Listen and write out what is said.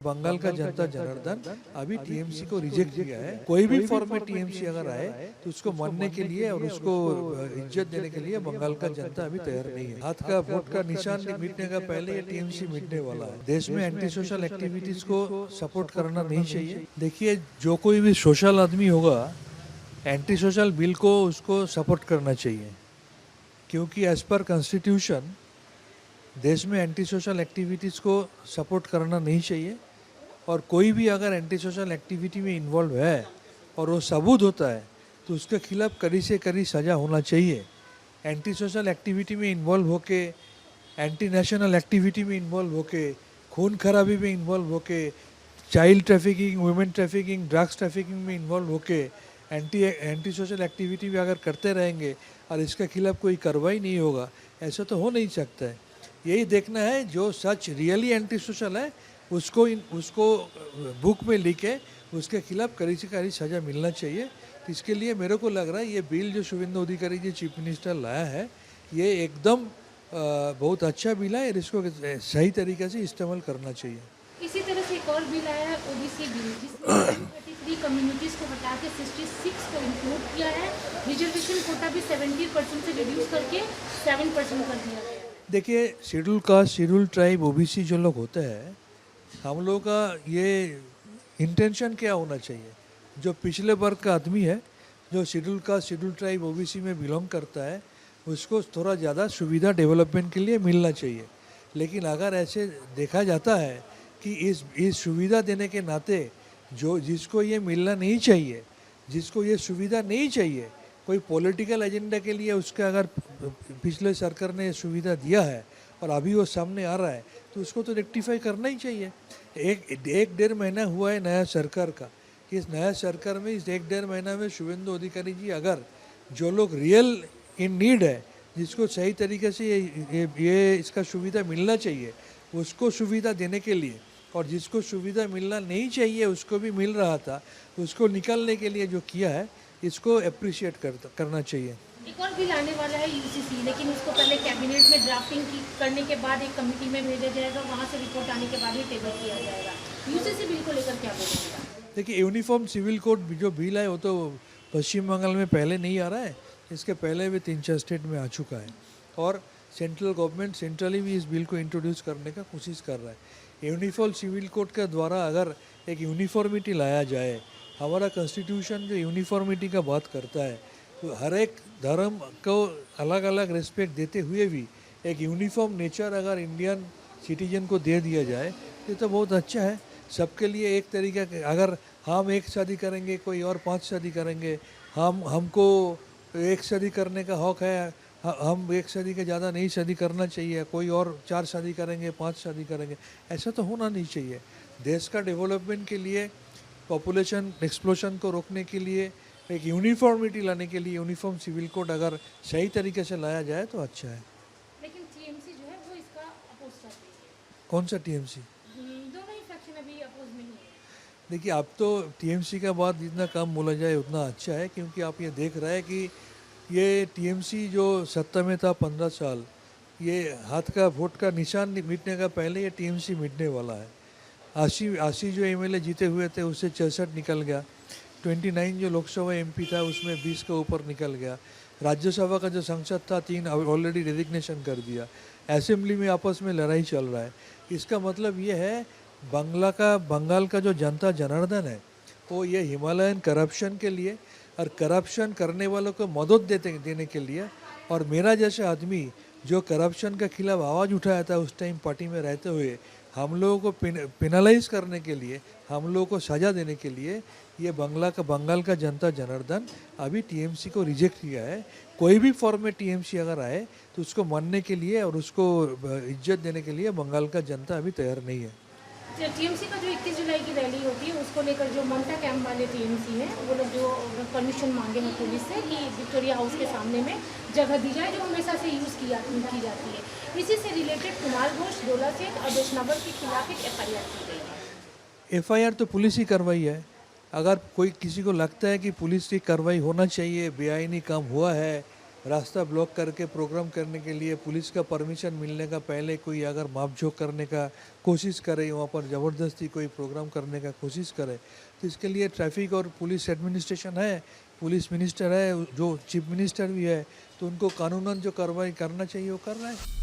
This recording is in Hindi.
बंगाल का जनता जनार्दन अभी टीएमसी को रिजेक्ट किया है। कोई भी फॉर्म में टीएमसी अगर आए तो उसको मानने के लिए और उसको इज्जत देने के लिए बंगाल का जनता अभी तैयार नहीं है। हाथ का वोट का निशान मिटने का पहले ये टीएमसी मिटने वाला है। देश में एंटी सोशल एक्टिविटीज को सपोर्ट करना नहीं चाहिए। देखिए, जो कोई भी सोशल आदमी होगा एंटी सोशल बिल को उसको सपोर्ट करना चाहिए, क्योंकि एज पर कॉन्स्टिट्यूशन देश में एंटी सोशल एक्टिविटीज़ को सपोर्ट करना नहीं चाहिए। और कोई भी अगर एंटी सोशल एक्टिविटी में इन्वॉल्व है और वो सबूत होता है तो उसके खिलाफ कड़ी से कड़ी सज़ा होना चाहिए। एंटी सोशल एक्टिविटी में इन्वॉल्व होके, एंटी नेशनल एक्टिविटी में इन्वॉल्व होके, खून खराबी में इन्वॉल्व होके, child trafficking, women trafficking, drugs trafficking में इन्वॉल्व होके एंटी सोशल एक्टिविटी भी अगर करते रहेंगे और इसके खिलाफ कोई कार्रवाई नहीं होगा, ऐसा तो हो नहीं सकता है। यही देखना है जो सच रियली एंटी सोशल है उसको बुक में लिखे, उसके खिलाफ कड़ी से कड़ी सज़ा मिलना चाहिए। तो इसके लिए मेरे को लग रहा है ये बिल जो शुभेंदु अधिकारी जी चीफ मिनिस्टर लाया है ये एकदम बहुत अच्छा बिल है और इसको सही तरीके से इस्तेमाल करना चाहिए। इसी तरह से एक और बिल आया है, ओबीसी बिल, जिसमें 33 कम्युनिटीज़ को हटा के 66 को इंक्लूड किया है। रिजर्वेशन कोटा भी 70% से रिड्यूस करके 7% कर दिया गया है। देखिए, schedule caste, schedule tribe, OBC जो लोग होते हैं, हम लोग का ये इंटेंशन क्या होना चाहिए, जो पिछले वर्ग का आदमी है, जो schedule caste, schedule tribe, OBC में बिलोंग करता है, उसको थोड़ा ज़्यादा सुविधा डेवलपमेंट के लिए मिलना चाहिए। लेकिन अगर ऐसे देखा जाता है कि इस सुविधा देने के नाते जिसको ये मिलना नहीं चाहिए, जिसको ये सुविधा नहीं चाहिए, कोई पॉलिटिकल एजेंडा के लिए उसका अगर पिछले सरकार ने सुविधा दिया है और अभी वो सामने आ रहा है तो उसको तो रेक्टिफाई करना ही चाहिए। एक डेढ़ महीना हुआ है नया सरकार का। इस नया सरकार में इस एक डेढ़ महीना में शुभेंदु अधिकारी जी अगर जो लोग रियल इन नीड है, जिसको सही तरीके से ये इसका सुविधा मिलना चाहिए, उसको सुविधा देने के लिए, और जिसको सुविधा मिलना नहीं चाहिए उसको भी मिल रहा था, उसको निकालने के लिए जो किया है इसको अप्रिशिएट करना चाहिए। एक और बिल आने वाला है यूसीसी, लेकिन इसको पहले कैबिनेट में ड्राफ्टिंग करने के बाद एक कमेटी में भेजा जाएगा, वहाँ से रिपोर्ट आने के बाद ही टेबल किया जाएगा। यूसीसी बिल को लेकर क्या बोलेंगे? देखिए, यूनिफॉर्म सिविल कोड जो बिल है वो तो पश्चिम बंगाल में पहले नहीं आ रहा है, इसके पहले भी 3-4 स्टेट में आ चुका है और सेंट्रल गवर्नमेंट सेंट्रली भी इस बिल को इंट्रोड्यूस करने का कोशिश कर रहा है। यूनिफॉर्म सिविल कोड के द्वारा अगर एक यूनिफॉर्मिटी लाया जाए, हमारा कॉन्स्टिट्यूशन जो यूनिफॉर्मिटी का बात करता है, तो हर एक धर्म को अलग अलग रिस्पेक्ट देते हुए भी एक यूनिफॉर्म नेचर अगर इंडियन सिटीजन को दे दिया जाए तो बहुत अच्छा है। सबके लिए एक तरीका, अगर हम एक शादी करेंगे, कोई और 5 शादी करेंगे, हमको एक शादी करने का हक है, हम एक शादी के ज़्यादा नहीं शादी करना चाहिए, कोई और 4 शादी करेंगे, 5 शादी करेंगे, ऐसा तो होना नहीं चाहिए। देश का डेवलपमेंट के लिए, पॉपुलेशन एक्सप्लोशन को रोकने के लिए, एक यूनिफॉर्मिटी लाने के लिए यूनिफॉर्म सिविल कोड अगर सही तरीके से लाया जाए तो अच्छा है। लेकिन टीएमसी जो है वो इसका अपोज कर रही है। कौन सा टीएमसी? दोनों ही फैक्शन अभी अपोज में ही है। देखिए, अब तो टीएमसी का बात जितना कम बोला जाए उतना अच्छा है, क्योंकि आप ये देख रहे हैं कि ये टीएमसी जो सत्ता में था 15 साल, ये हाथ का वोट का निशान मिटने का पहले ये टीएमसी मिटने वाला है। 80 जो एमएलए जीते हुए थे उससे 66 निकल गया। 29 जो लोकसभा एमपी था उसमें 20 के ऊपर निकल गया। राज्यसभा का जो सांसद था 3 ऑलरेडी रेजिग्नेशन कर दिया। असेंबली में आपस में लड़ाई चल रहा है। इसका मतलब ये है बंगाल का जो जनता जनार्दन है वो ये हिमालयन करप्शन के लिए और करप्शन करने वालों को मदद देने के लिए, और मेरा जैसा आदमी जो करप्शन के खिलाफ आवाज़ उठाया था उस टाइम पार्टी में रहते हुए, हम लोगों को पेनलाइज करने के लिए, हम लोगों को सज़ा देने के लिए ये बंगाल का जनता जनार्दन अभी टीएमसी को रिजेक्ट किया है। कोई भी फॉर्म में टीएमसी अगर आए तो उसको मानने के लिए और उसको इज्जत देने के लिए बंगाल का जनता अभी तैयार नहीं है। टीएमसी का जो 21 जुलाई की रैली होती है उसको लेकर जो ममता कैंप वाले टीएमसी हैं वो लोग जो परमिशन मांगे हैं पुलिस से कि विक्टोरिया हाउस के सामने में जगह दी जाए जो हमेशा से यूज़ की जाती है। इसी से रिलेटेड कुणाल घोष, डोला सेठ और वैष्णव के खिलाफ एक एफआईआर की गई है। एफआईआर तो पुलिस ही कार्रवाई है। अगर कोई किसी को लगता है कि पुलिस की कार्रवाई होना चाहिए, बेआईनी काम हुआ है रास्ता ब्लॉक करके प्रोग्राम करने के लिए पुलिस का परमिशन मिलने का पहले कोई अगर मापझोंक करने का कोशिश करे, वहाँ पर ज़बरदस्ती कोई प्रोग्राम करने का कोशिश करे, तो इसके लिए ट्रैफिक और पुलिस एडमिनिस्ट्रेशन है, पुलिस मिनिस्टर है, जो चीफ मिनिस्टर भी है, तो उनको कानूनन जो कार्रवाई करना चाहिए वो कर रहा है।